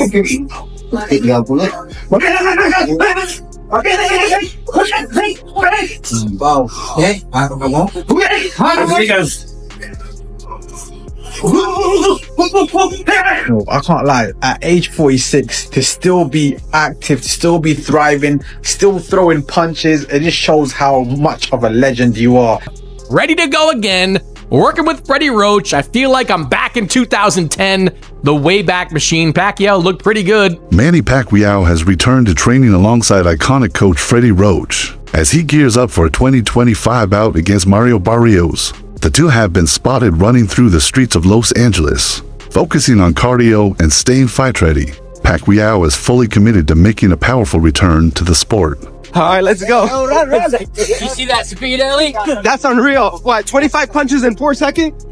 I can't lie, at age 46, to still be active, to still be thriving, still throwing punches, it just shows how much of a legend you are. Ready to go again, working with Freddie Roach. I feel like I'm back in 2010, the Wayback Machine. Pacquiao looked pretty good. Manny Pacquiao has returned to training alongside iconic coach Freddie Roach as he gears up for a 2025 bout against Mario Barrios. The two have been spotted running through the streets of Los Angeles, focusing on cardio and staying fight ready. Pacquiao is fully committed to making a powerful return to the sport. All right, let's go. You see that speed, Ellie? That's unreal. What, 25 punches in 4 seconds?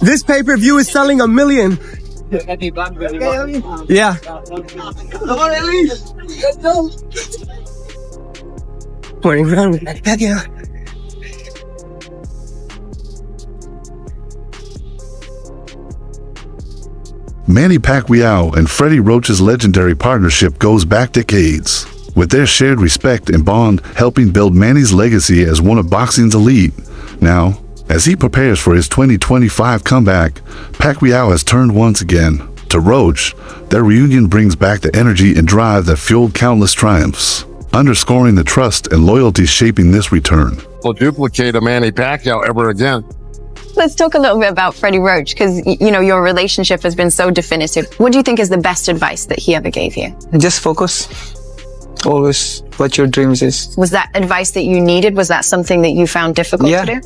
This pay-per-view is selling 1 million. Yeah. Morning round with Pacquiao. Manny Pacquiao and Freddie Roach's legendary partnership goes back decades, with their shared respect and bond helping build Manny's legacy as one of boxing's elite. Now, as he prepares for his 2025 comeback, Pacquiao has turned once again to Roach. Their reunion brings back the energy and drive that fueled countless triumphs, underscoring the trust and loyalty shaping this return. Will duplicate a Manny Pacquiao ever again. Let's talk a little bit about Freddie Roach, because, you know, your relationship has been so definitive. What do you think is the best advice that he ever gave you? Just focus. Always what your dreams is. Was that advice that you needed? Was that something that you found difficult to do?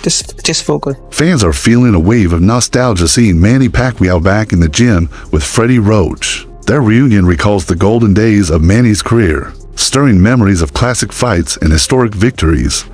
Just focus. Fans are feeling a wave of nostalgia seeing Manny Pacquiao back in the gym with Freddie Roach. Their reunion recalls the golden days of Manny's career, stirring memories of classic fights and historic victories.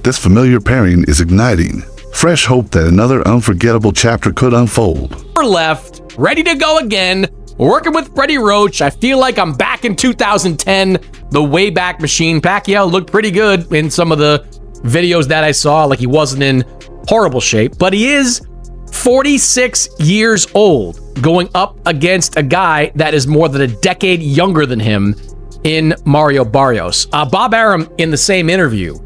This familiar pairing is igniting fresh hope that another unforgettable chapter could unfold. We're left, ready to go again, working with Freddie Roach. I feel like I'm back in 2010, the Wayback Machine. Pacquiao looked pretty good in some of the videos that I saw, like he wasn't in horrible shape, but he is 46 years old, going up against a guy that is more than a decade younger than him in Mario Barrios. Bob Arum, in the same interview,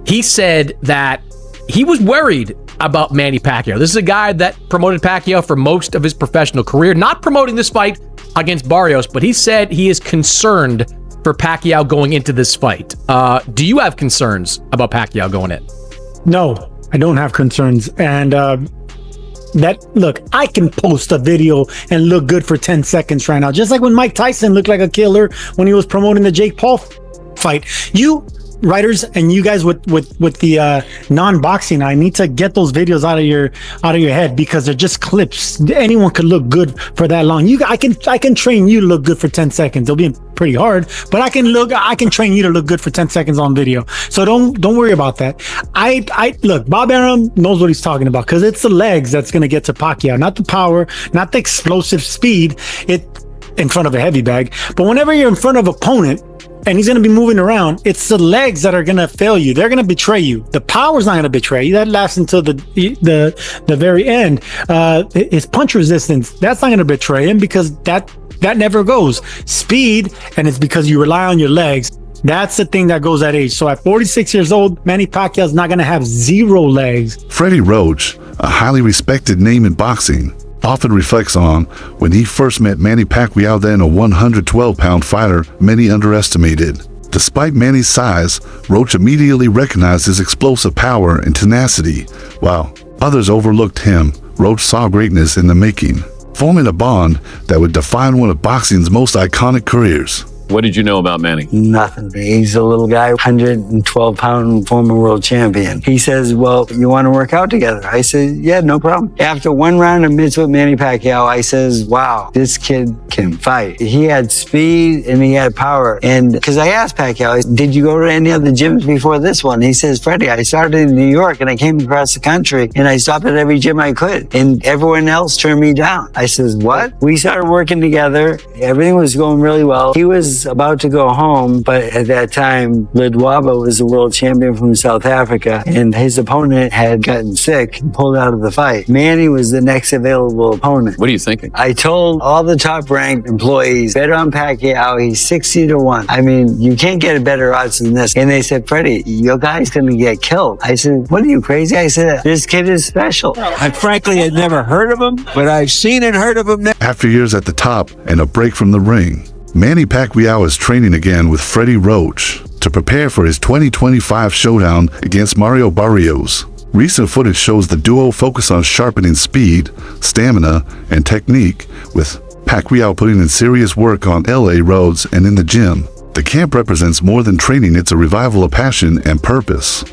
he said that he was worried about Manny Pacquiao. This is a guy that promoted Pacquiao for most of his professional career, not promoting this fight against Barrios, but he said he is concerned for Pacquiao going into this fight. Do you have concerns about Pacquiao going in? No, I don't have concerns. And look, I can post a video and look good for 10 seconds right now. Just like when Mike Tyson looked like a killer when he was promoting the Jake Paul fight. You writers and you guys with the non-boxing, I need to get those videos out of your head, because they're just clips. Anyone could look good for that long. I can train you to look good for 10 seconds. It'll be pretty hard, but I can train you to look good for 10 seconds on video. So don't worry about that. I look, Bob Arum knows what he's talking about, because it's the legs that's going to get to Pacquiao, not the power, not the explosive speed in front of a heavy bag. But whenever you're in front of an opponent and he's going to be moving around, it's the legs that are going to fail you. They're going to betray you. The power's not going to betray you. That lasts until the very end. His punch resistance, that's not going to betray him, because that never goes. Speed, and it's because you rely on your legs. That's the thing that goes at age. So at 46 years old, Manny Pacquiao is not going to have zero legs. Freddie Roach, a highly respected name in boxing, often reflects on when he first met Manny Pacquiao, then a 112-pound fighter many underestimated. Despite Manny's size, Roach immediately recognized his explosive power and tenacity. While others overlooked him, Roach saw greatness in the making, forming a bond that would define one of boxing's most iconic careers. What did you know about Manny? Nothing. He's a little guy, 112-pound former world champion. He says, well, you want to work out together? I said, yeah, no problem. After one round of mitts with Manny Pacquiao, I says, wow, this kid can fight. He had speed and he had power. And because I asked Pacquiao, did you go to any other gyms before this one? He says, Freddie, I started in New York and I came across the country and I stopped at every gym I could. And everyone else turned me down. I says, what? We started working together. Everything was going really well. He was was about to go home, but at that time, Lidwaba was the world champion from South Africa, and his opponent had gotten sick and pulled out of the fight. Manny was the next available opponent. What are you thinking? I told all the top-ranked employees, bet on Pacquiao, he's 60-1. I mean, you can't get a better odds than this. And they said, Freddie, your guy's gonna get killed. I said, what are you, crazy? I said, this kid is special. I frankly had never heard of him, but I've seen and heard of him now. After years at the top and a break from the ring, Manny Pacquiao is training again with Freddie Roach to prepare for his 2025 showdown against Mario Barrios. Recent footage shows the duo focus on sharpening speed, stamina, and technique, with Pacquiao putting in serious work on LA roads and in the gym. The camp represents more than training, it's a revival of passion and purpose.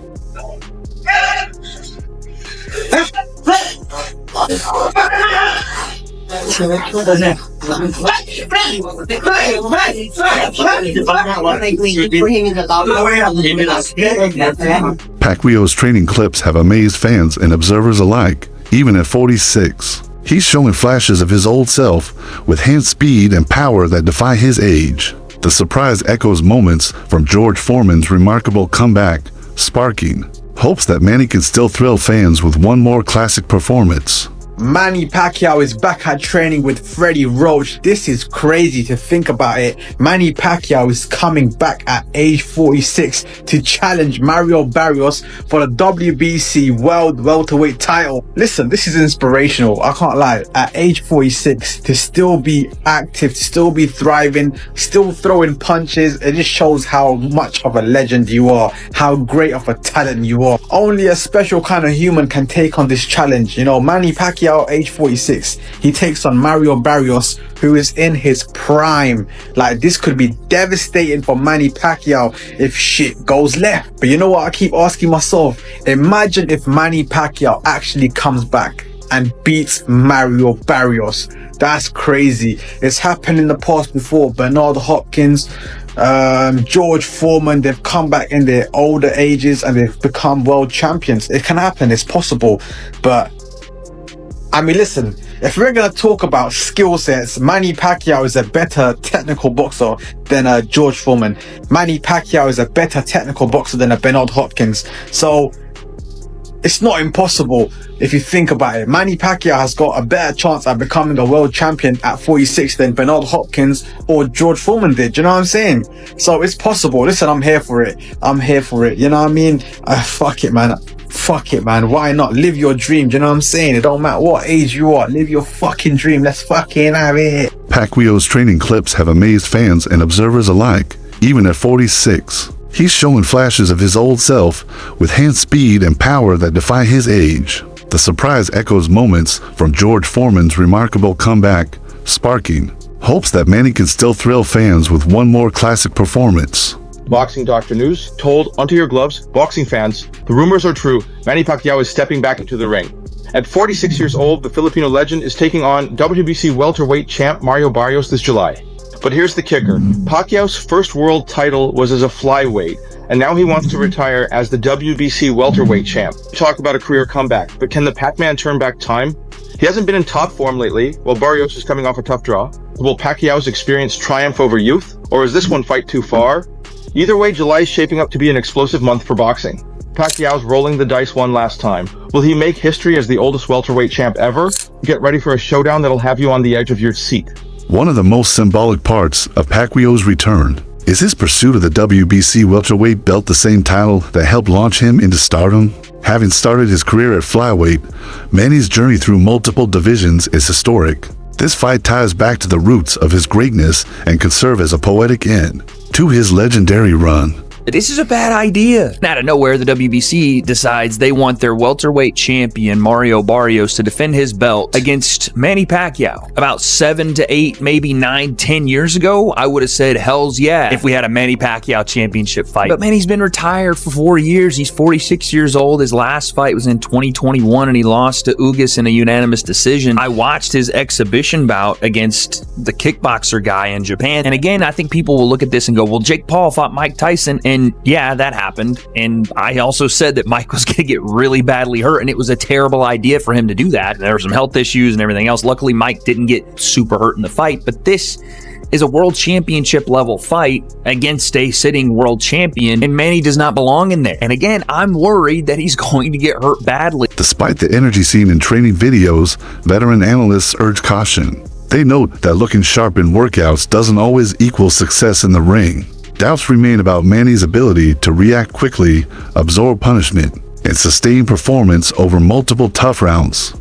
Pacquiao's training clips have amazed fans and observers alike, even at 46. He's showing flashes of his old self with hand speed and power that defy his age. The surprise echoes moments from George Foreman's remarkable comeback, sparking hopes that Manny can still thrill fans with one more classic performance. Manny Pacquiao is back at training with Freddie Roach. This is crazy to think about it. Manny Pacquiao is coming back at age 46 to challenge Mario Barrios for the WBC World Welterweight title. Listen, this is inspirational. I can't lie. At age 46, to still be active, to still be thriving, still throwing punches, it just shows how much of a legend you are, how great of a talent you are. Only a special kind of human can take on this challenge. You know, Manny Pacquiao, age 46, he takes on Mario Barrios, who is in his prime. Like, this could be devastating for Manny Pacquiao if shit goes left. But you know what I keep asking myself? Imagine if Manny Pacquiao actually comes back and beats Mario Barrios. That's crazy. It's happened in the past before. Bernard Hopkins, George Foreman, they've come back in their older ages and they've become world champions. It can happen, it's possible. But I mean, listen, if we're going to talk about skill sets, Manny Pacquiao is a better technical boxer than George Foreman. Manny Pacquiao is a better technical boxer than a Bernard Hopkins. So it's not impossible if you think about it. Manny Pacquiao has got a better chance at becoming a world champion at 46 than Bernard Hopkins or George Foreman did. You know what I'm saying? So it's possible. Listen, I'm here for it. I'm here for it. You know what I mean? Fuck it, man. Fuck it, man. Why not? Live your dream. Do you know what I'm saying? It don't matter what age you are. Live your fucking dream. Let's fucking have it. Pacquiao's training clips have amazed fans and observers alike, even at 46. He's showing flashes of his old self with hand speed and power that defy his age. The surprise echoes moments from George Foreman's remarkable comeback, sparking hopes that Manny can still thrill fans with one more classic performance. Boxing Doctor News told Onto Your Gloves, boxing fans, the rumors are true. Manny Pacquiao is stepping back into the ring. At 46 years old, the Filipino legend is taking on WBC welterweight champ Mario Barrios this July. But here's the kicker. Pacquiao's first world title was as a flyweight, and now he wants to retire as the WBC welterweight champ. Talk about a career comeback, but can the Pac-Man turn back time? He hasn't been in top form lately, while Barrios is coming off a tough draw. Will Pacquiao's experience triumph over youth, or is this one fight too far? Either way, July is shaping up to be an explosive month for boxing. Pacquiao's rolling the dice one last time. Will he make history as the oldest welterweight champ ever? Get ready for a showdown that'll have you on the edge of your seat. One of the most symbolic parts of Pacquiao's return is his pursuit of the WBC welterweight belt, the same title that helped launch him into stardom. Having started his career at flyweight, Manny's journey through multiple divisions is historic. This fight ties back to the roots of his greatness and could serve as a poetic end to his legendary run. This is a bad idea. Out of nowhere, the WBC decides they want their welterweight champion, Mario Barrios, to defend his belt against Manny Pacquiao. About 7 to 8, maybe 9, 10 years ago, I would have said, hells yeah, if we had a Manny Pacquiao championship fight. But Manny's been retired for 4 years. He's 46 years old. His last fight was in 2021, and he lost to Ugas in a unanimous decision. I watched his exhibition bout against the kickboxer guy in Japan. And again, I think people will look at this and go, well, Jake Paul fought Mike Tyson, and yeah, that happened. And I also said that Mike was going to get really badly hurt, and it was a terrible idea for him to do that. There were some health issues and everything else. Luckily, Mike didn't get super hurt in the fight, but this is a world championship level fight against a sitting world champion, and Manny does not belong in there. And again, I'm worried that he's going to get hurt badly. Despite the energy seen in training videos, veteran analysts urge caution. They note that looking sharp in workouts doesn't always equal success in the ring. Doubts remain about Manny's ability to react quickly, absorb punishment, and sustain performance over multiple tough rounds.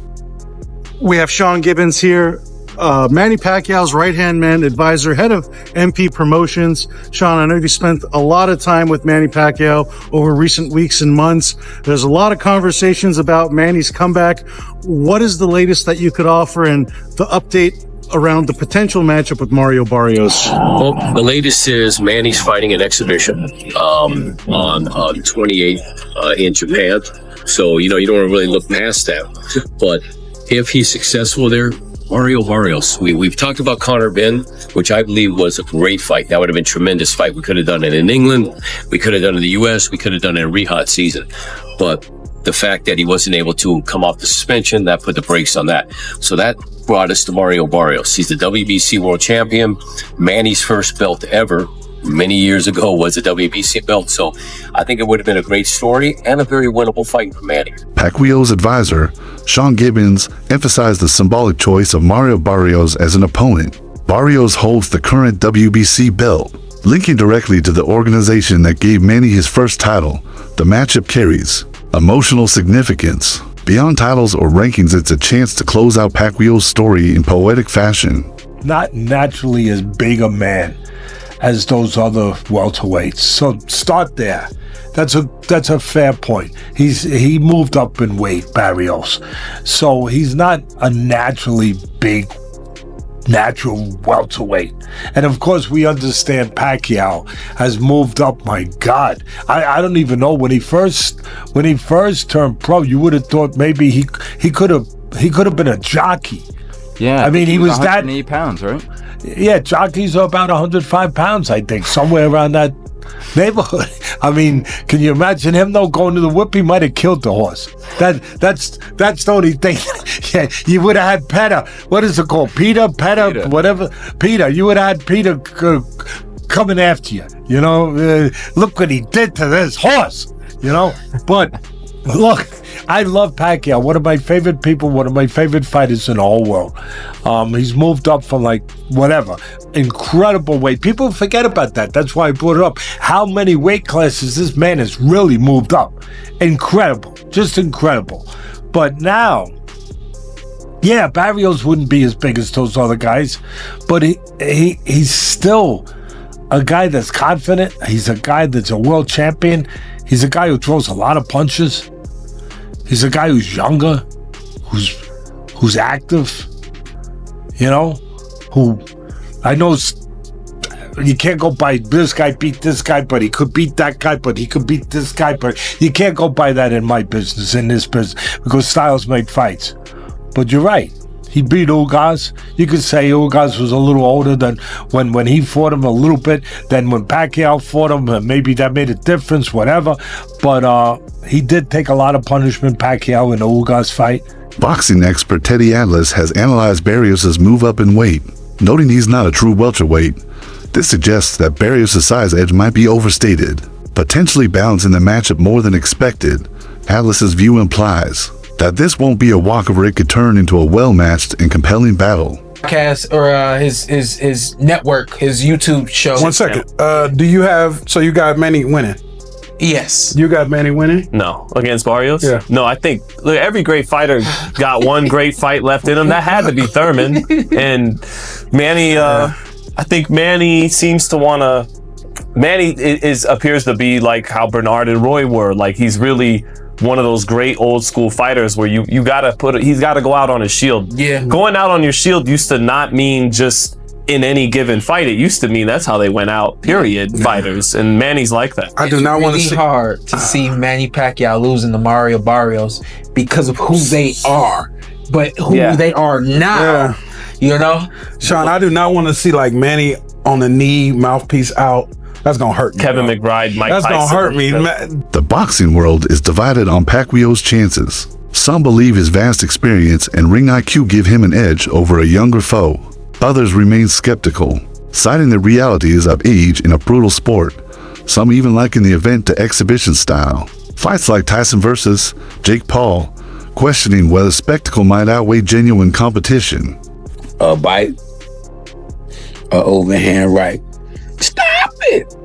We have Sean Gibbons here, Manny Pacquiao's right-hand man, advisor, head of MP Promotions. Sean, I know you spent a lot of time with Manny Pacquiao over recent weeks and months. There's a lot of conversations about Manny's comeback. What is the latest that you could offer and the update around the potential matchup with Mario Barrios? Well, the latest is Manny's fighting an exhibition on the 28th in Japan. So, you don't really look past that. But if he's successful there, Mario Barrios. We've talked about Conor Benn, which I believe was a great fight. That would have been a tremendous fight. We could have done it in England. We could have done it in the U.S. We could have done it in Riyadh season. But the fact that he wasn't able to come off the suspension, that put the brakes on that. So that brought us to Mario Barrios. He's the WBC world champion. Manny's first belt ever many years ago was a WBC belt. So I think it would have been a great story and a very winnable fight for Manny. Pacquiao's advisor, Sean Gibbons, emphasized the symbolic choice of Mario Barrios as an opponent. Barrios holds the current WBC belt, linking directly to the organization that gave Manny his first title. The matchup carries emotional significance. Beyond titles or rankings, it's a chance to close out Pacquiao's story in poetic fashion. Not naturally as big a man as those other welterweights. So start there. That's a fair point. He moved up in weight, Barrios. So he's not a naturally big natural welterweight. And of course we understand Pacquiao has moved up. My God, I don't even know when he first turned pro, you would have thought maybe he could have been a jockey. Yeah, I mean he was 180 pounds, right? Yeah, jockeys are about 105 pounds, I think, somewhere around that neighborhood. I mean, can you imagine him though going to the whip? He might have killed the horse. That's the only thing. Yeah, you would have had Petter. What is it called? Peter, whatever. Peter. You would have had Peter coming after you. Look what he did to this horse. But look, I love Pacquiao. One of my favorite people, one of my favorite fighters in the whole world. He's moved up from incredible weight. People forget about that. That's why I brought it up. How many weight classes this man has really moved up. Incredible. Just incredible. But now, yeah, Barrios wouldn't be as big as those other guys, but he's still a guy that's confident. He's a guy that's a world champion. He's a guy who throws a lot of punches. He's a guy who's younger, who's active, who I know you can't go by this guy beat this guy, but he could beat that guy, but he could beat this guy, but you can't go by that in my business, in this business, because styles make fights. But you're right. He beat Ugas. You could say Ugas was a little older than when he fought him a little bit than when Pacquiao fought him. Maybe that made a difference, whatever. But he did take a lot of punishment, Pacquiao, in the Ugas fight. Boxing expert Teddy Atlas has analyzed Barrios' move up in weight, noting he's not a true welterweight. This suggests that Barrios' size edge might be overstated, potentially balancing the matchup more than expected. Atlas's view implies that this won't be a walkover. It could turn into a well-matched and compelling battle. Podcast or his network, his YouTube show. 1 second. Do you have? So you got Manny winning? Yes. You got Manny winning? No, against Barrios. Yeah. No, I think every great fighter got one great fight left in him. That had to be Thurman and Manny. I think Manny seems to want to. Manny appears to be like how Bernard and Roy were. Like he's really one of those great old school fighters where you gotta he's gotta go out on his shield. Yeah. Going out on your shield used to not mean just in any given fight. It used to mean that's how they went out, period, fighters. And Manny's like that. I do not want to see. Hard to see Manny Pacquiao losing to Mario Barrios because of who they are. But who they are now, Sean, I do not want to see like Manny on the knee, mouthpiece out. That's gonna hurt me. Kevin McBride, Mike That's Tyson. gonna hurt me. The boxing world is divided on Pacquiao's chances. Some believe his vast experience and ring IQ give him an edge over a younger foe. Others remain skeptical, citing the realities of age in a brutal sport. Some even liken the event to exhibition style. Fights like Tyson versus Jake Paul, questioning whether spectacle might outweigh genuine competition. A bite, a overhand right. Stop it!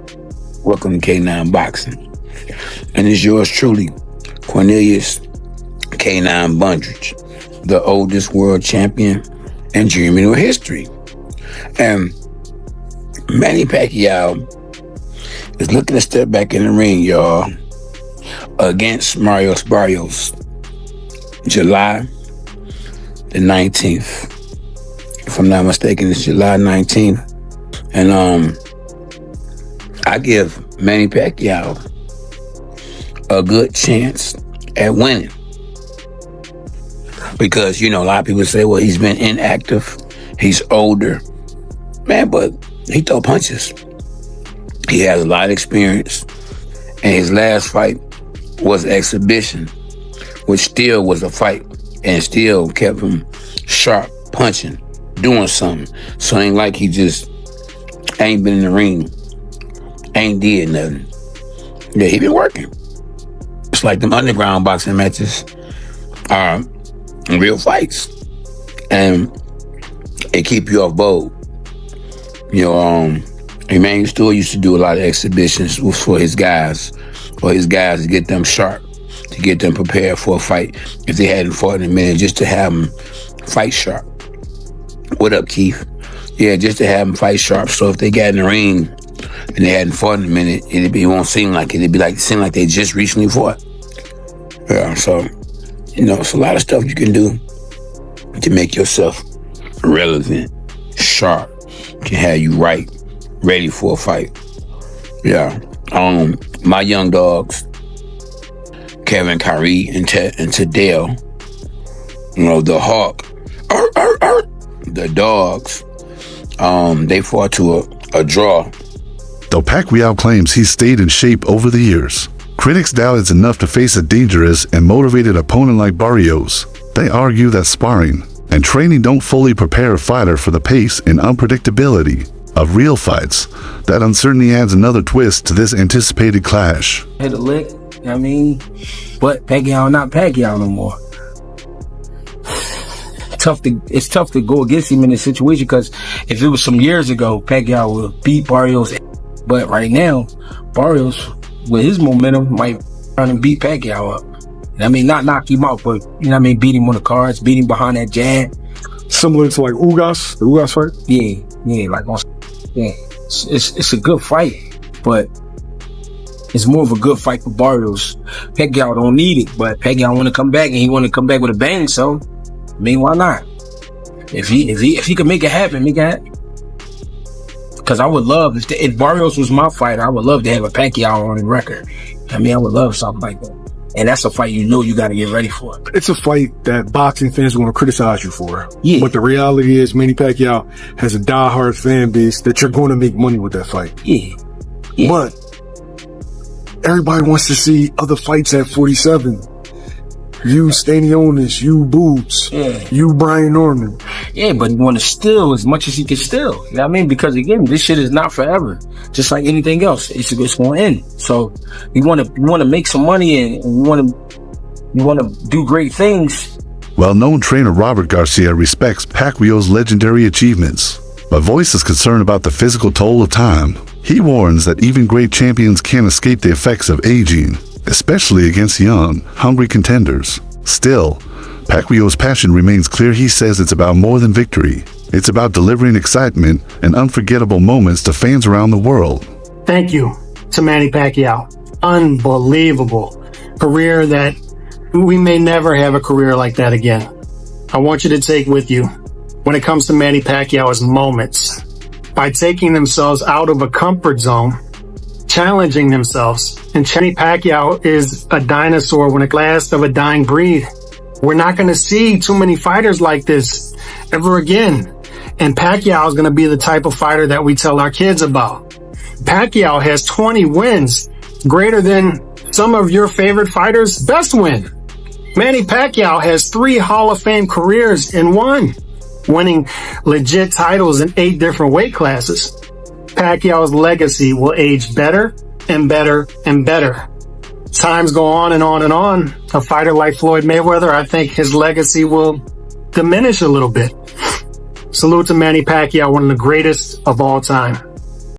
Welcome to K9 Boxing. And it's yours truly, Cornelius K9 Bundridge, the oldest world champion in junior history. And Manny Pacquiao is looking to step back in the ring, y'all, against Barrios, July the 19th. If I'm not mistaken, it's July 19th. And I give Manny Pacquiao a good chance at winning. Because, you know, a lot of people say, well, he's been inactive, he's older. Man, but he throw punches. He has a lot of experience. And his last fight was exhibition, which still was a fight and still kept him sharp, punching, doing something. So it ain't like he just ain't been in the ring, ain't did nothing. Yeah, he been working. It's like them underground boxing matches are real fights. And it keep you off bold. You know, Emmanuel Stewart used to do a lot of exhibitions for his guys, to get them sharp, to get them prepared for a fight. If they hadn't fought in a minute, just to have them fight sharp. What up, Keith? Yeah, just to have them fight sharp. So if they got in the ring and they hadn't fought in a minute, it won't seem like it. It'd be like seem like they just recently fought. Yeah, so you know, it's a lot of stuff you can do to make yourself relevant, sharp, can have you right, ready for a fight. Yeah. My young dogs, Kevin, Kyrie, and Tadell, you know, the Hawk, the dogs, they fought to a draw. Though Pacquiao claims he's stayed in shape over the years, critics doubt it's enough to face a dangerous and motivated opponent like Barrios. They argue that sparring and training don't fully prepare a fighter for the pace and unpredictability of real fights. That uncertainty adds another twist to this anticipated clash. Hit a lick, you know what I mean? But Pacquiao not Pacquiao no more. It's tough to go against him in this situation, because if it was some years ago, Pacquiao would beat Barrios. But right now, Barrios, with his momentum, might try and beat Pacquiao up. I mean, not knock him out, but, you know what I mean, beat him on the cards, beat him behind that jab. Similar to like Ugas, the Ugas fight? Yeah, like on. Yeah, it's a good fight, but it's more of a good fight for Barrios. Pacquiao don't need it, but Pacquiao want to come back, and he want to come back with a bang. So, I mean, why not? If he could make it happen, make it happen. Because I would love, if Barrios was my fighter, I would love to have a Pacquiao on the record. I mean, I would love something like that. And that's a fight you know you got to get ready for. It's a fight that boxing fans are going to criticize you for. Yeah. But the reality is, Manny Pacquiao has a diehard fan base that you're going to make money with that fight. Yeah. But everybody wants to see other fights at 47. You Stanionis, you Boobs, you Brian Norman. Yeah, but you want to steal as much as he can steal. You know what I mean? Because again, this shit is not forever. Just like anything else, it's going to end. So you want to make some money, and you want to do great things. Well-known trainer Robert Garcia respects Pacquiao's legendary achievements, but voices concern about the physical toll of time. He warns that even great champions can't escape the effects of aging, especially against young, hungry contenders. Still, Pacquiao's passion remains clear. He says it's about more than victory. It's about delivering excitement and unforgettable moments to fans around the world. Thank you to Manny Pacquiao. Unbelievable career that we may never have a career like that again. I want you to take with you, when it comes to Manny Pacquiao, is moments. By taking themselves out of a comfort zone, challenging themselves. And Manny Pacquiao is a dinosaur when it last of a dying breed. We're not going to see too many fighters like this ever again. And Pacquiao is going to be the type of fighter that we tell our kids about. Pacquiao has 20 wins, greater than some of your favorite fighters' best win. Manny Pacquiao has 3 Hall of Fame careers in one. winning legit titles in 8 different weight classes. Pacquiao's legacy will age better and better and better. Times go on and on and on. A fighter like Floyd Mayweather, I think his legacy will diminish a little bit. Salute to Manny Pacquiao, one of the greatest of all time.